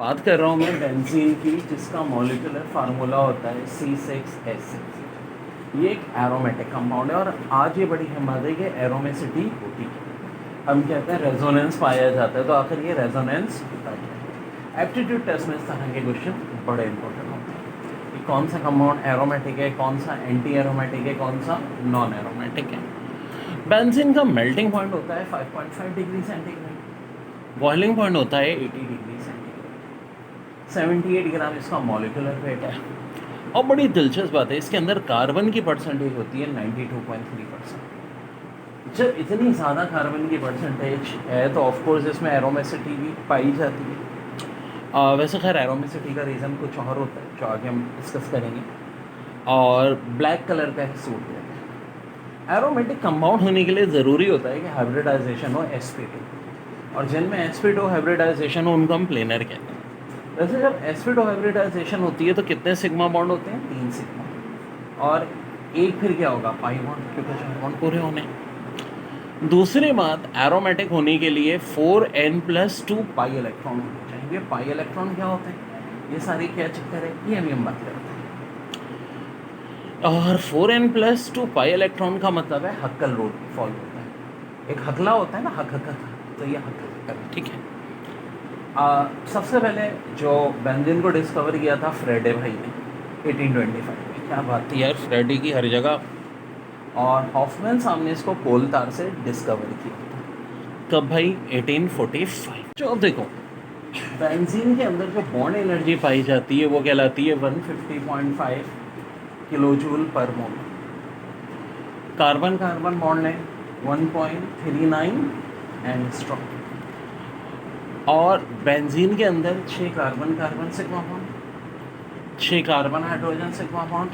बात कर रहा हूँ मैं बेंजीन की, जिसका मॉलिक्यूलर फार्मूला होता है C6H6। ये एक एरोमेटिक कंपाउंड है और आज ये बड़ी हिम्मत है कि एरोमेसिटी होती है। हम कहते हैं रेजोनेंस पाया जाता है, तो आखिर ये रेजोनेंस होता है। एप्टीट्यूड टेस्ट में इस तरह के क्वेश्चन बड़े इंपॉर्टेंट होते हैं कि कौन सा कंपाउंड एरोमेटिक है, कौन सा एंटी एरोमेटिक है, कौन सा नॉन एरोमेटिक है। बेंजीन का मेल्टिंग पॉइंट होता है 5.5 डिग्री सेंटीग्रेड, बॉइलिंग पॉइंट होता है 80 डिग्री सेंटीग्रेड। 78 ग्राम इसका मॉलिक्यूलर वेट है। और बड़ी दिलचस्प बात है, इसके अंदर कार्बन की परसेंटेज होती है 92.3%। जब इतनी ज़्यादा कार्बन की परसेंटेज है तो ऑफकोर्स इसमें एरोमेसिटी भी पाई जाती है। वैसे खैर एरोमेसिटी का रीज़न कुछ और होता है जो आगे हम डिस्कस करेंगे। और ब्लैक कलर का सूट देते हैं। एरोमेटिक कंपाउंड होने के लिए ज़रूरी होता है कि हाइब्रिडाइजेशन हो sp2, और जिनमें sp2 हाइब्रिडाइजेशन हो उनको हम प्लेनर कहते हैं। वैसे जब sp2 हाइब्रिडाइजेशन होती है तो कितने सिग्मा बॉन्ड होते हैं? 3 सिग्मा। और एक फिर क्या होगा? पाई बॉन्ड, क्योंकि 4 बॉन्ड पूरे होने। दूसरी बात, एरोमेटिक होने के लिए 4n+2 पाई इलेक्ट्रॉन होने चाहिए। पाई इलेक्ट्रॉन क्या होते हैं? ये सारी क्या चक्कर है, ये अभी हम बात करते हैं। और 4n+2 पाई इलेक्ट्रॉन का मतलब है हक्कल रूल फॉलो होता है। एक हकला होता है ना, हक, तो ये हक्कल, ठीक है। सबसे पहले जो बेंजीन को डिस्कवर किया था फ्रेडे भाई ने 1825 में। क्या बात थी यार, फ्रेडे की हर जगह। और हॉफमैन सामने इसको कोल तार से डिस्कवर किया था। कब भाई? 1845। जो अब देखो, बेंजीन के अंदर जो बॉन्ड एनर्जी पाई जाती है वो कहलाती है 150.5 किलो जूल पर मोल। कार्बन कार्बन बॉन्ड है 1.39 एंगस्ट्रॉम। और बेंजीन के अंदर 6 carbon carbon sigma bond, 6 carbon hydrogen sigma bond,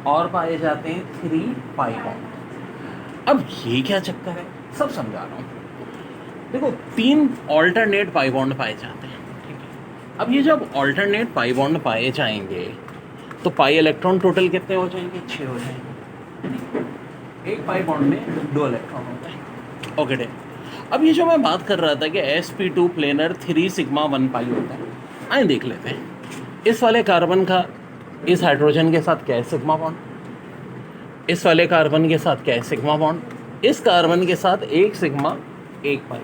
और पाए जाते हैं 3 पाई बॉन्ड। अब ये क्या चक्कर है, सब समझा रहा हूँ। देखो, 3 ऑल्टरनेट पाई बॉन्ड पाए जाते हैं, ठीक है। अब ये जब ऑल्टरनेट पाई बॉन्ड पाए जाएंगे तो पाई इलेक्ट्रॉन टोटल कितने हो जाएंगे? 6 हो जाएंगे। एक पाई बॉन्ड में 2 इलेक्ट्रॉन होते हैं। Okay day. अब ये जो मैं बात कर रहा था कि sp2 प्लेनर 3 सिग्मा 1 पाई होता है, आइए देख लेते हैं। इस वाले कार्बन का इस हाइड्रोजन के साथ क्या है? Sigma bond. इस वाले कार्बन के साथ क्या है? Sigma bond. इस कार्बन के साथ 1 सिग्मा 1 पाई।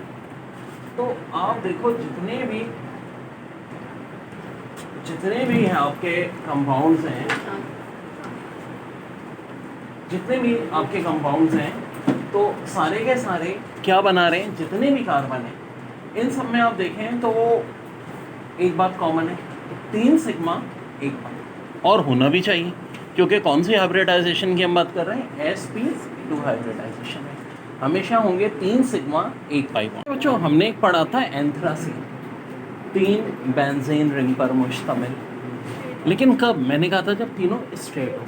तो आप देखो, जितने भी हैं आपके कंपाउंड्स हैं, जितने भी आपके कंपाउंड्स हैं, तो सारे के सारे क्या बना रहे हैं? जितने भी कार्बन हैं, इन सब में आप देखें तो एक बात कॉमन है, 3 सिग्मा 1 पाई। और होना भी चाहिए, क्योंकि कौन सी हाइब्रिडाइजेशन की हम बात कर रहे हैं? sp2 हाइब्रिडाइजेशन में हमेशा होंगे 3 सिग्मा 1 पाई बॉन्ड। बच्चों, हमने एक पढ़ा था एंथ्रासीन, 3 बेंजीन रिंग पर मुश्तमिल। लेकिन कब? मैंने कहा था जब तीनों स्ट्रेट हो,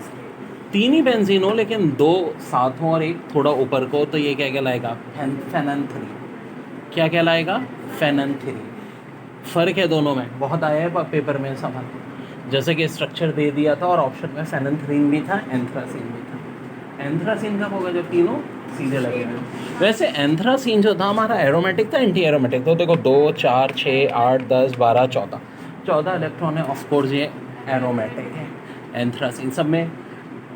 3 ही बेंजीन हो लेकिन 2 साथ हो और 1 थोड़ा ऊपर को, तो ये क्या कहलाएगा? फेनन 3। क्या कहलाएगा? फेनन 3। फ़र्क है दोनों में, बहुत आया है पेपर में सवाल। जैसे कि स्ट्रक्चर दे दिया था और ऑप्शन में फेनन 3 भी था, एंथ्रासीन भी था। एंथ्रासीन कब होगा? जब तीनों सीधे लगे हुए। वैसे एंथ्रासीन जो था हमारा एरोमेटिक था, एंटी एरोमेटिक? तो देखो 2 4 6 8 10 12 14 इलेक्ट्रॉन है, ऑफकोर्स ये एरोमेटिक है। एंथ्रासीन सब में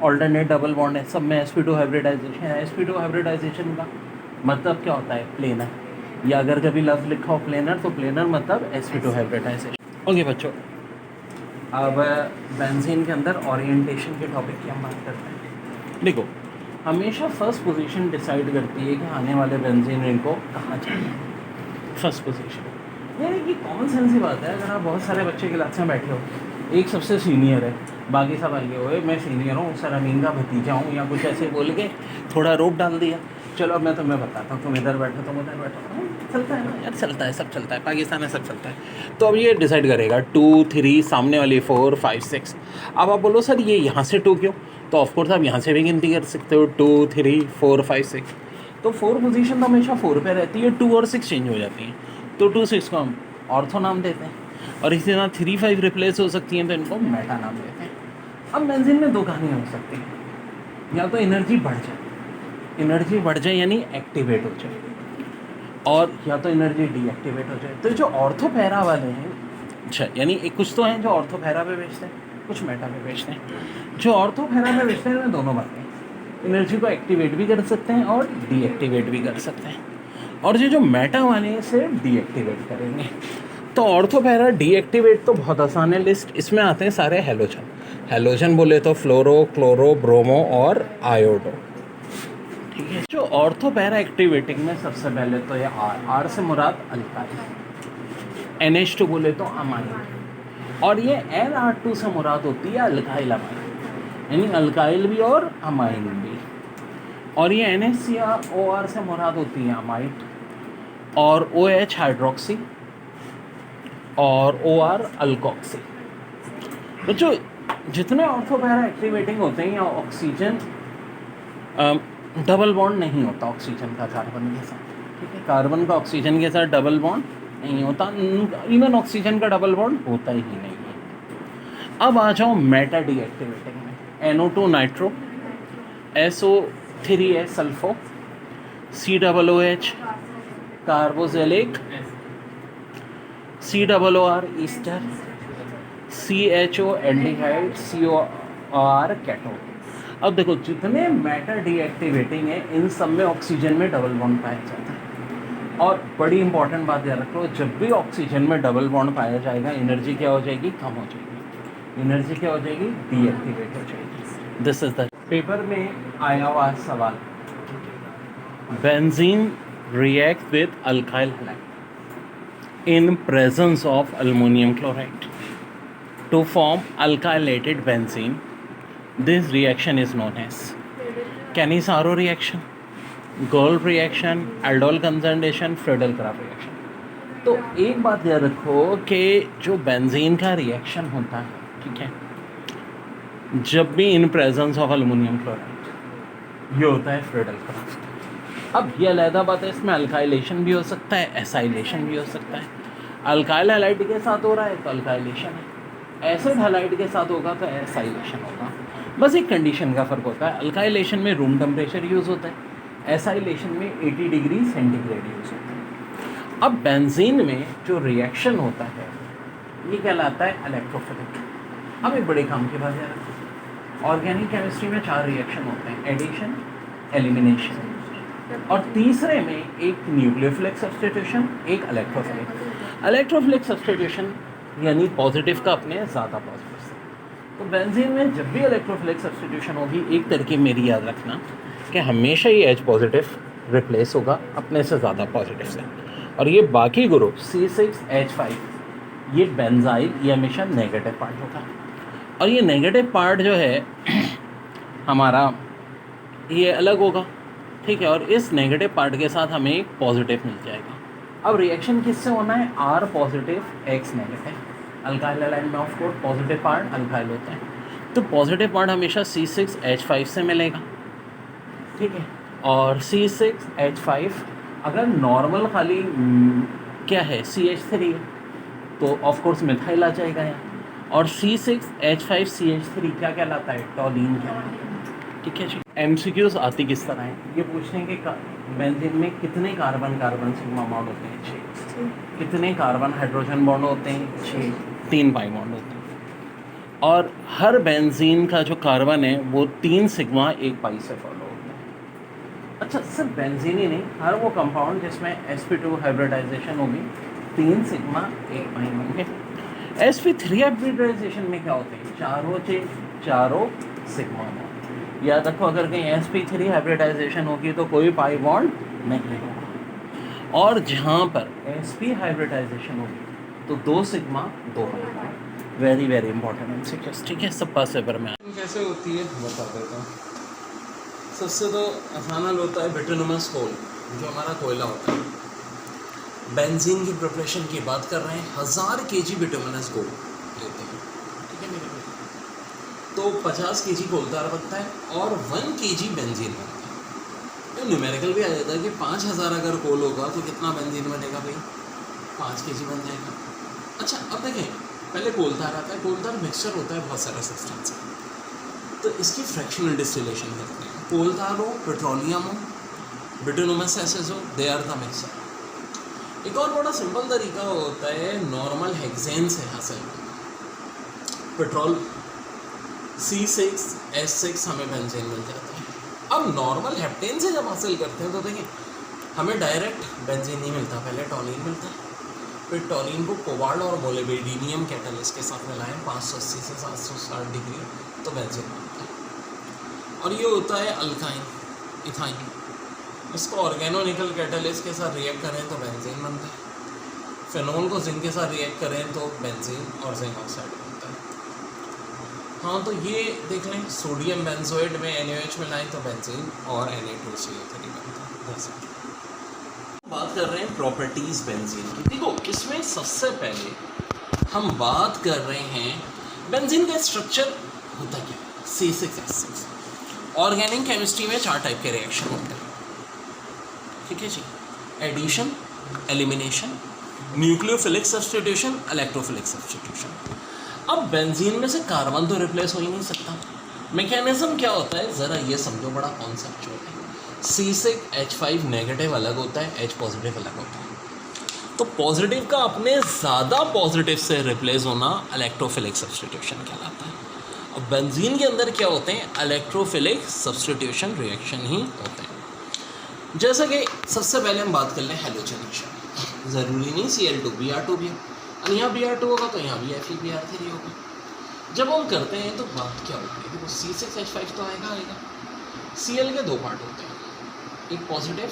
ऑल्टरनेट डबल बॉन्ड है, सब में sp2 हाइब्रिडाइजेशन है। sp2 हाइब्रिडाइजेशन का मतलब क्या होता है? प्लेनर। या अगर कभी लफ्ज़ लिखा हो प्लेनर, तो प्लेनर मतलब sp2 हाइब्रिडाइजेशन। ओके बच्चों, अब बेंजीन के अंदर ओरिएंटेशन के टॉपिक की हम बात करते हैं। देखो, हमेशा फर्स्ट पोजीशन डिसाइड करती है कि आने वाले बेंजीन रिंग को कहाँ चाहिए। फर्स्ट पोजीशन यानी कि कॉमन सेंस ही बात है। अगर आप बहुत सारे बच्चे क्लास में बैठे हो, एक सबसे सीनियर है, बाकी सब आगे हुए मैं सीनियर हूँ, सर अमीन का भतीजा हूँ, या कुछ ऐसे बोल के थोड़ा रोक डाल दिया। चलो अब मैं तुम्हें बताता हूँ, तुम इधर बैठो, तुम उधर बैठो। चलता है ना यार, चलता है, सब चलता है, पाकिस्तान में सब चलता है। तो अब ये डिसाइड करेगा 2 3, सामने वाली 4 5 6। अब आप बोलो सर ये यहाँ से 2 क्यों? तो ऑफकोर्स आप यहाँ से भी गिनती कर सकते हो, 2 3 4 5 6। तो 4 पोजीशन तो हमेशा 4 पे रहती है, 2 और 6 चेंज हो जाती हैं। तो 2 6 को हम ऑर्थो नाम देते हैं, और इसी तरह 3 5 रिप्लेस हो सकती हैं, तो इनको मेटा नाम देते हैं। अब बेंजीन में 2 कहानियाँ हो सकती हैं, या तो एनर्जी बढ़ जाए यानी एक्टिवेट हो जाए, और या तो एनर्जी डीएक्टिवेट हो जाए। तो जो ऑर्थो पैरा वाले हैं अच्छा, यानी एक कुछ तो हैं जो ऑर्थोपैरा पे बेचते हैं, कुछ मेटा पे बेचते हैं। जो ऑर्थोपैरा पे बेचते हैं, दोनों बातें, एनर्जी को एक्टिवेट भी कर सकते हैं और डीएक्टिवेट भी कर सकते हैं, और जो मेटा वाले हैं इसे डीएक्टिवेट करेंगे। तो ऑर्थोपैरा डीएक्टिवेट तो बहुत आसान है लिस्ट, इसमें आते हैं सारे हैलोजन। हैलोजन बोले तो फ्लोरो, क्लोरो, ब्रोमो और आयोडो। ठीक है, जो ऑर्थोपैरा एक्टिवेटिंग में सबसे पहले तो ये आर से मुराद अल्काइल, NH2 बोले तो अमाइन, और ये NR2 से मुराद होती है अल्काइल अमाइन, यानी अल्काइल भी और अमाइन भी। और ये NaClOr से मुराद होती है अमाइड, और OH हाइड्रोक्सी, और OR अल्कोक्सी। तो जो जितने ऑर्थोपैरा एक्टिवेटिंग होते हैं या ऑक्सीजन डबल बॉन्ड नहीं होता ऑक्सीजन का कार्बन के साथ, ठीक है, कार्बन का ऑक्सीजन के साथ डबल बॉन्ड नहीं होता, इवन ऑक्सीजन का डबल बॉन्ड होता ही नहीं है। अब आ जाओ मेटा डीएक्टिवेटिंग में, NO2 nitro, SO3 sulpho, COOH carboxylic, COOR Easter, CHO aldehyde, COR ketone. अब देखो जितने मेटा डीएक्टिवेटिंग है इन सब में ऑक्सीजन में डबल बॉन्ड पाया जाता है। और बड़ी इंपॉर्टेंट बात याद रखो, जब भी ऑक्सीजन में डबल बॉन्ड पाया जाएगा एनर्जी क्या हो जाएगी, कम हो जाएगी। एनर्जी क्या हो जाएगी, डीएक्टिवेट हो जाएगी। दिस इज द पेपर में आया हुआ सवाल, benzene react with alkyl halide in presence of aluminium chloride to form alkylated benzene. This reaction is known as Cannizzaro reaction, Gold reaction, aldol condensation, Friedel-Crafts reaction। तो एक बात याद रखो कि जो बेंजीन का रिएक्शन होता है, ठीक है, जब भी इन प्रेजेंस ऑफ अल्युमिनियम क्लोराइड, ये होता है फ्रीडल-क्राफ्ट। अब ये अलग बात है, इसमें अल्काइलेशन भी हो सकता है, एसाइलेशन भी हो सकता है। अल्काइल हैलाइड के साथ हो रहा है तो अल्काइलेशन है, एसिड हैलाइड के साथ होगा तो एसाइलेशन होगा। बस एक कंडीशन का फ़र्क होता है, अल्काइलेशन में रूम टेम्परेचर यूज़ होता है, एसाइलेशन में 80 डिग्री सेंटीग्रेड यूज़ होता है। अब बेंजीन में जो रिएक्शन होता है ये कहलाता है इलेक्ट्रोफिलिक। अब एक बड़े काम की बात है, ऑर्गेनिक केमिस्ट्री में 4 रिएक्शन होते हैं, एडिशन, एलिमिनेशन, और तीसरे में एक न्यूक्लियोफिलिक सब्स्टिट्यूशन, एक इलेक्ट्रोफिलिक। इलेक्ट्रोफिलिक सब्स्टिट्यूशन यानी पॉजिटिव का अपने ज़्यादा पॉजिटिव से। तो बेंजीन में जब भी इलेक्ट्रोफिलिक सब्स्टिट्यूशन होगी, एक तरकीब मेरी याद रखना कि हमेशा ही H पॉजिटिव रिप्लेस होगा अपने से ज़्यादा पॉजिटिव से, और ये बाकी ग्रुप C6H5 ये बेंजाइल ये हमेशा नेगेटिव पार्ट होगा। और ये नेगेटिव पार्ट जो है हमारा ये अलग होगा, ठीक है, और इस नेगेटिव पार्ट के साथ हमें एक पॉजिटिव मिल जाएगा। अब रिएक्शन किससे होना है, R positive X negative. Alkyl halide में of course positive part alkyl होता है, तो पॉजिटिव पार्ट हमेशा C6H5 से मिलेगा, ठीक है। और C6H5 अगर नॉर्मल खाली क्या है CH3 है तो ऑफ कोर्स मिथाइल आ जाएगा यहाँ, और C6H5CH3 क्या कहलाता है, टॉलीन कहलाता है, ठीक है जी। MCQs आती किस तरह है, ये पूछने के बेंजीन में कितने कार्बन कार्बन सिग्मा बॉन्ड होते हैं, 6। कितने कार्बन हाइड्रोजन बॉन्ड होते हैं, 6। 3 पाई बॉन्ड होते हैं, और हर बेंजीन का जो कार्बन है वो 3 सिग्मा 1 पाई से फॉलो होता है। अच्छा, सिर्फ बेंजीन ही नहीं, हर वो कंपाउंड जिसमें sp2 हाइब्रिडाइजेशन होगी 3 सिग्मा 1 पाई होंगे। sp3 हाइब्रिडाइजेशन में क्या होते हैं, चारों सिग्मा बॉन्ड। याद रखो, अगर कहीं sp3 हाइब्रिडाइजेशन होगी तो कोई पाई बॉन्ड नहीं होगा, और जहाँ पर sp हाइब्रिडाइजेशन होगी तो 2 sigma 2 pi bond. Very very important MCQs, ठीक है, सब पास पेपर में कैसे होती है बता देता हूँ। सबसे तो आसान हल होता है बिटुमिनस कोल, जो हमारा कोयला होता है। बेंजीन की प्रिपरेशन की बात कर रहे हैं, 1000 kg बिटुमिनस कोल लेते हैं, ठीक है मेरे भाई, तो 50 kg कोल तैयार बनता है और 1 kg बेंजीन बनता है। तो न्यूमेरिकल भी आ जाता है कि 5000 अगर कोल होगा तो कितना बेंजीन बनेगा भाई, 5 kg बन जाएगा। अच्छा, अब देखें, पहले कोल तार आता है, कोल तार मिक्सचर होता है बहुत सारा सब्सटेंस का, तो इसकी फ्रैक्शनल डिस्टिलेशन करते हैं। कोल तार हो, पेट्रोलियम हो, बिटुमिनस एसेस हो, दे आर द मिक्सचर। एक और बड़ा सिंपल तरीका होता है नॉर्मल हेक्सेन से हासिल करना। पेट्रोल C6H6 हमें बेंजीन मिल जाता है। अब नॉर्मल हेप्टेन से जब हासिल करते हैं तो देखिए हमें डायरेक्ट बेंजीन नहीं मिलता, पहले टॉलिन मिलता है, फिर टॉलिन को कोबाल्ट और मोलिब्डेनियम कैटलिस्ट के साथ मिलाएं 580 से 760 डिग्री तो बेंजीन बनता है। और ये होता है अल्काइन इथाइन, इसको ऑर्गेनोनिकल कैटलिस्ट के साथ रिएक्ट करें तो बेंजीन बनता है। फिनोल को जिंक के साथ रिएक्ट करें तो बेंजीन और जिंक ऑक्साइड बनता है। हाँ, तो ये देख लें सोडियम बेंजोएट में NaOH मिलाएं तो बेंजीन और Na2CO3 बनता है। बात कर रहे हैं प्रॉपर्टीज बेंजीन की। देखो इसमें सबसे पहले हम बात कर रहे हैं बेंजीन का स्ट्रक्चर होता क्या है। C6H6 ऑर्गेनिक केमिस्ट्री में 4 टाइप के रिएक्शन होते हैं, ठीक है जी। Addition, elimination, nucleophilic substitution, electrophilic substitution. अब बेंजीन में से कार्बन तो रिप्लेस हो ही नहीं सकता। मैकेनिज्म क्या होता है ज़रा ये समझो, बड़ा कॉन्सेप्चुअल है। C6H5 नेगेटिव अलग होता है, H पॉजिटिव अलग होता है। तो पॉजिटिव का अपने ज़्यादा पॉजिटिव से रिप्लेस होना इलेक्ट्रोफिलिक सब्स्टिट्यूशन कहलाता है। अब बेंजीन के अंदर क्या होते हैं, इलेक्ट्रोफिलिक सब्स्टिट्यूशन रिएक्शन ही होते हैं। जैसे कि सबसे पहले हम बात कर लें हैलोजनेशन। ज़रूरी नहीं Cl2 Br2 भी हो, यहाँ Br2 होगा तो यहाँ भी Fe3 होगा। जब हम करते हैं तो बात क्या होती है, देखो C6H5 तो आएगा। Cl के 2 पार्ट होते हैं, एक पॉजिटिव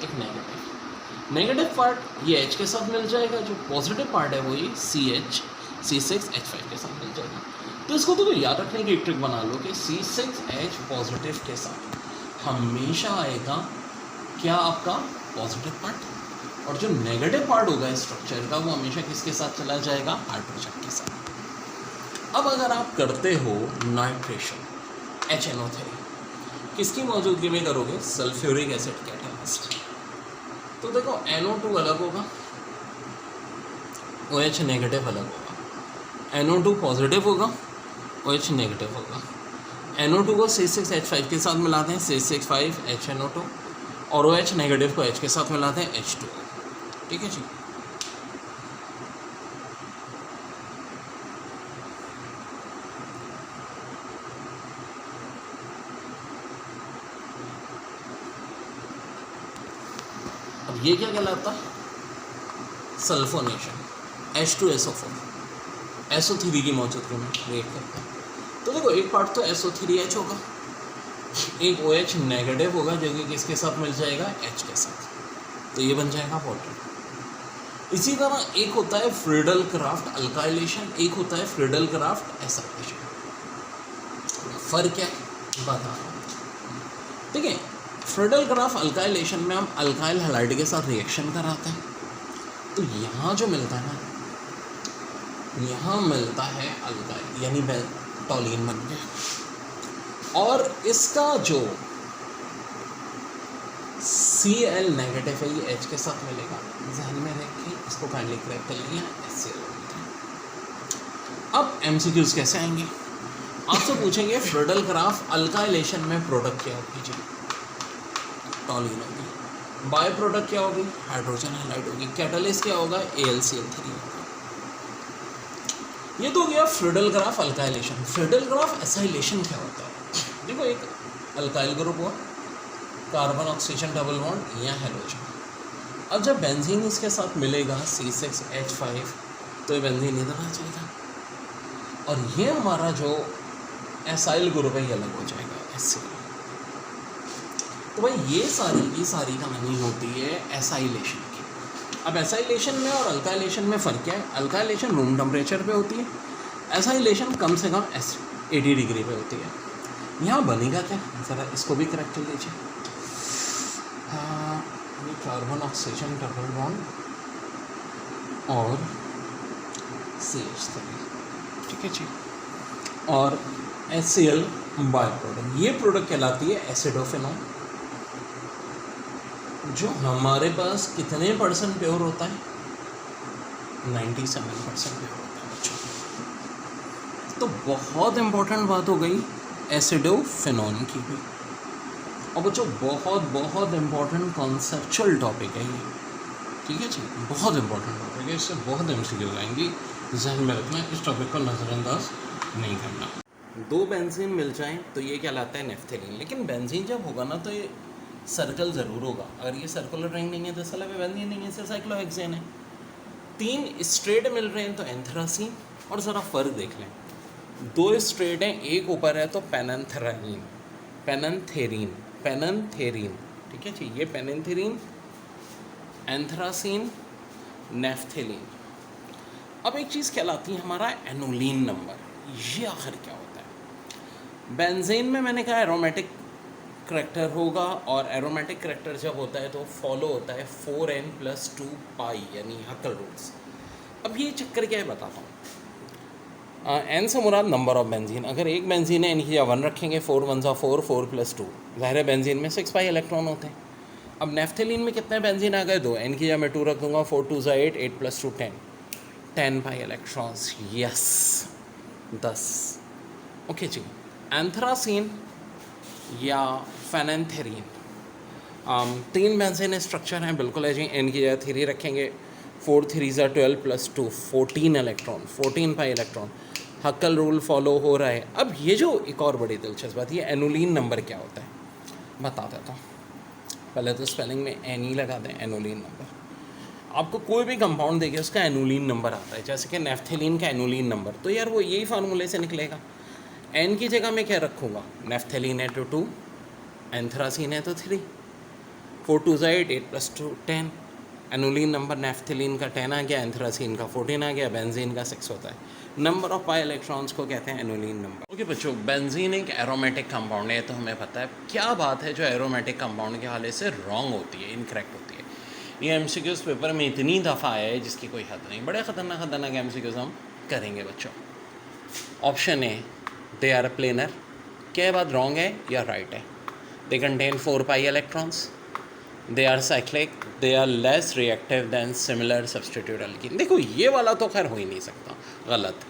एक नेगेटिव। नेगेटिव पार्ट ये H के साथ मिल जाएगा, जो पॉजिटिव पार्ट है वो ये C6H5 के साथ मिल जाएगा। तो इसको तो याद रखने की एक ट्रिक बना लो कि C6H पॉजिटिव के साथ हमेशा आएगा क्या आपका पॉजिटिव पार्ट, और जो नेगेटिव पार्ट होगा स्ट्रक्चर का वो हमेशा किसके साथ चला जाएगा, हाइड्रोजन के साथ। अब अगर आप करते हो नाइट्रेशन HNO3, किसकी मौजूदगी में करोगे, सल्फ्यूरिक एसिड कैटलिस्ट। तो देखो NO2 अलग होगा, OH नेगेटिव अलग होगा, NO2 पॉजिटिव होगा, OH नेगेटिव होगा। NO2 को C6H5 के साथ मिलाते हैं C6H5HNO2, और OH नेगेटिव को H के साथ मिलाते हैं H2O, ठीक है जी। अब ये क्या कहलाता, सल्फोनेशन, H2SO4 SO3 की मौजूदगी में रिएक्ट करता है। तो देखो एक पार्ट तो SO3H होगा, एक OH नेगेटिव होगा जो कि किसके साथ मिल जाएगा, H के साथ, तो ये बन जाएगा वाटर। इसी तरह एक होता है फ्रीडल क्राफ्ट अल्काइलेशन, एक होता है फ्रीडल क्राफ्ट एसाइलेशन। फर्क क्या है बता रहा हूँ। ठीक है, फ्रीडल क्राफ्ट अल्काइलेशन में हम अल्काइल हैलाइड के साथ रिएक्शन कराते हैं, तो यहाँ जो मिलता है ना, यहाँ मिलता है अल्काइल यानी टॉलिन बन गया, और इसका जो Cl नेगेटिव है ये H के साथ मिलेगा, ध्यान में रखें, इसको काइंडली क्रैक कर लिया HCl। अब MCQs कैसे आएंगे, आपसे पूछेंगे फ्रीडल क्राफ्ट अल्काइलेशन में प्रोडक्ट क्या होगी जी, टॉलिन होगी, बाय प्रोडक्ट क्या होगी, हाइड्रोजन हैलाइड होगी, कैटलिस्ट क्या होगा, AlCl3 होगा। ये तो गया Friedel craft alkylation. Friedel Crafts acylation क्या होता है, देखो एक अल्काइल ग्रुप हुआ, कार्बन ऑक्सीजन डबल बॉन्ड या हैलोजन, अब जब बेंजीन इसके साथ मिलेगा C6H5 तो ये बेंजीन इधर आ जाएगा, और ये हमारा जो एसाइल ग्रुप है ये अलग हो जाएगा HCl। तो भाई ये सारी कहानी होती है एसाइलेशन की। अब एसाइलेशन में और अल्काइलेशन में फ़र्क क्या है, अल्काइलेशन रूम टेम्परेचर पे होती है, एसाइलेशन कम से कम 80 डिग्री पे होती है। यहाँ बनेगा क्या, ज़रा इसको भी करेक्ट कर लीजिए। ये कार्बन ऑक्सीजन डबल बॉन्ड और CH3, ठीक है जी, और HCl बाय प्रोडक्ट, ये प्रोडक्ट कहलाती है एसिडोफेनॉल, जो हमारे पास कितने परसेंट प्योर होता है, 97% प्योर होता है बच्चों। तो बहुत इम्पोर्टेंट बात हो गई एसिडोफेनॉल की भी, और बच्चों बहुत इम्पोर्टेंट कॉन्सेप्चुअल टॉपिक है ये, ठीक है जी, बहुत इंपॉर्टेंट टॉपिक है, इससे बहुत MCQs आएंगी, ध्यान में रखना, इस टॉपिक को नज़रअंदाज नहीं करना। दो बेंजीन मिल जाएं तो ये कहलाता है नेफ्थेलीन, लेकिन बेंजीन जब होगा ना तो ये सर्कल ज़रूर होगा। अगर ये सर्कुलर रिंग नहीं है तो साला बेंजीन नहीं है, इसे साइक्लोहेक्सेन है। तीन स्ट्रेट मिल रहे हैं तो एंथ्रासीन। और ज़रा फ़र्क देख लें, दो स्ट्रेट हैं, एक ऊपर है तो पेनन्थेरीन, पेनन्थेरीन, पेनन्थेरीन, ठीक है जी, ये पेनन्थेरीन, एंथ्रासीन, नेफ्थेलीन। अब एक चीज़ कहलाती है हमारा एनोलीन नंबर। ये आखिर क्या होता है? बेंजीन में मैंने कहा एरोमेटिक करैक्टर होगा, और एरोमेटिक करैक्टर जब होता है तो फॉलो होता है 4n+2 पाई, यानी हकल रूल्स। अब ये चक्कर क्या है बताता हूँ। एन से मुराद नंबर ऑफ बेंजीन। अगर एक बेंजीन है, इनकी या 1 रखेंगे, 4 1 4, 4+2, ज़ाहिर है बेंजीन में 6 पाई इलेक्ट्रॉन होते हैं। अब नेफ्थेलीन में कितने बेंजीन आ गए? 2। एन की या मैं 2 रख दूंगा, 4 2 8, 8+2 10 पाई इलेक्ट्रॉन्स, यस 10। ओके जी। एंथ्रासीन या फेनेंथेरीन, 3 बेंजीन स्ट्रक्चर हैं, बिल्कुल है जी। एन की या 3 रखेंगे, 4 3 12+2, 14 electron, 14 pi electron. हक्कल rule follow हो रहा है। अब ये जो एक और बड़ी दिलचस्प बात, ये एनोलीन नंबर क्या होता है बता देता हूँ। पहले तो स्पेलिंग में एन ही लगा दें, एनोलीन नंबर। आपको कोई भी कंपाउंड देखे उसका एनोलीन नंबर आता है, जैसे कि नेफ्थेलीन का एनोलीन नंबर, तो यार वो यही फार्मूले से निकलेगा। एन की जगह मैं क्या रखूँगा? नेफ्थेलीन है तो 2, एंथ्रासीन है तो 3, 4 2 8, 8+2 10। एनोलीन नंबर नेफ्थेलीन का 10 आ गया, एंथ्रासीन का 14 आ गया, बेंजीन का 6 होता है। नंबर ऑफ पाई इलेक्ट्रॉन्स को कहते हैं एनोलीन नंबर। ओके बच्चों, बेंजीन एक एरोमेटिक कंपाउंड है तो हमें पता है। क्या बात है जो एरोमेटिक कंपाउंड के हवाले से रॉन्ग होती है, इनकरेक्ट होती है? ये MCQs पेपर में इतनी दफ़ा आया है जिसकी कोई हद नहीं। बड़े ख़तरनाक MCQs हम करेंगे बच्चों। Option A, they are planar. क्या बात रॉन्ग है या राइट है? They contain 4 pi electrons, they are cyclic, they are less reactive than similar substitute alkene. देखो ये वाला तो खैर हो ही नहीं सकता, गलत।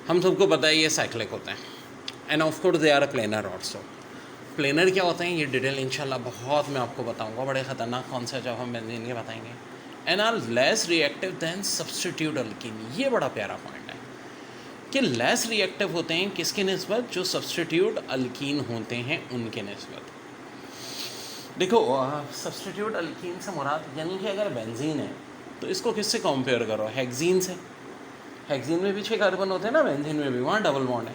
हम सबको पता है ये साइक्लिक होते हैं, and of course they are planar also. Planar क्या होते हैं ये डिटेल इंशाल्लाह बहुत मैं आपको बताऊंगा, बड़े ख़तरनाक कौन सा जब हम बेंजीन के बताएंगे। And are less reactive than substitute alkene. ये बड़ा प्यारा पॉइंट है कि लेस रिएक्टिव होते हैं किसके निस्बत? जो सब्सटीट्यूट अल्कीन होते हैं उनके निस्बत। देखो सब्सटीट्यूट अल्कीन से मुराद, यानी कि अगर बेंजीन है तो इसको किससे कंपेयर करो? हेक्सीन से। हेक्सीन में भी 6 कार्बन होते हैं ना, बेंजीन में भी, वहाँ डबल बॉन्ड है।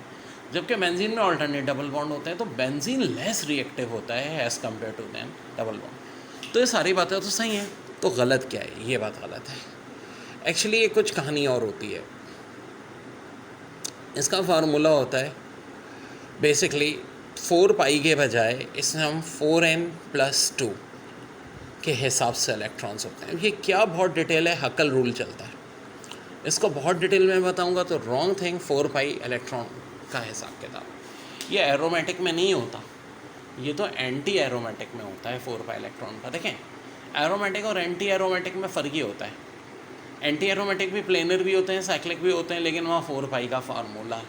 जबकि बेंजीन में ऑल्टरनेट डबल बॉन्ड होते हैं, तो बेंजीन लेस रिएक्टिव होता है as compare to than double bond. तो ये सारी बातें तो सही हैं, तो गलत क्या है? ये बात गलत है। एक्चुअली ये कुछ कहानी और होती है। इसका फार्मूला होता है बेसिकली 4 पाई के बजाय इसमें हम 4n+2 के हिसाब से इलेक्ट्रॉन्स होते हैं। ये क्या बहुत डिटेल है, हक्कल रूल चलता है, इसको बहुत डिटेल में बताऊंगा तो रॉन्ग थिंग 4 पाई इलेक्ट्रॉन का हिसाब किताब। ये एरोमेटिक में नहीं होता, ये तो एंटी एरोमेटिक में होता है 4 पाई इलेक्ट्रॉन का। देखें एरोमेटिक और एंटी एरोमेटिक में फ़र्क ही होता है। एंटी एरोमेटिक भी प्लेनर भी होते हैं, साइक्लिक भी होते हैं, लेकिन वहाँ 4 पाई का फार्मूला